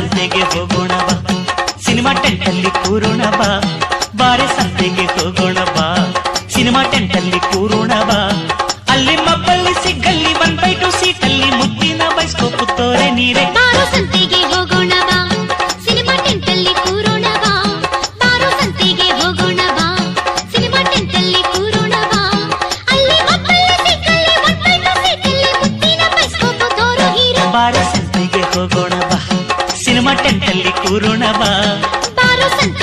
ಸಂತೆಗೆ ಹೋಗೋಣ ಬಾ, ಸಿನಿಮಾ ಟೆಂಟಲ್ಲಿ ಕೂರೋಣ ಬಾ. ಬಾರೆ ಸಂತೆಗೆ ಹೋಗೋಣ ಬಾ, ಸಿನಿಮಾ ಟೆಂಟಲ್ಲಿ ಕೂರೋಣ ಬಾ. ಅಲ್ಲಿ ಮಬ್ಬಲ್ಲಿ ಸಿಗ್ಗಲ್ಲಿ 1/2 ಸೀಟಲ್ಲಿ ಮುದ್ದಿನ ಬೈಸ್ಕೋಪು ತೋರೆ ನೀರೆ. ಬಾರೋ ಸಂತೆಗೆ ಹೋಗೋಣ ಬಾ, ಸಿನಿಮಾ ಟೆಂಟಲ್ಲಿ ಕೂರೋಣ ಬಾ. ಬಾರೋ ಸಂತೆಗೆ ಹೋಗೋಣ ಬಾ, ಸಿನಿಮಾ ಟೆಂಟಲ್ಲಿ ಕೂರೋಣ ಬಾ. ಅಲ್ಲಿ ಮಬ್ಬಲ್ಲಿ ಸಿಗ್ಗಲ್ಲಿ 1/2 ಸೀಟಲ್ಲಿ ಮುದ್ದಿನ ಬೈಸ್ಕೋಪು ತೋರೋ ಹೀರೋ. ಬಾರೆ ಸಂತೆಗೆ ಹೋಗೋಣ ಬಾ, ಸಿನಿಮಾ ಟೆಂಟಲ್ಲಿ ಕೂರೋಣ ಬಾ. ಬಾರೋ ಸಂತೆ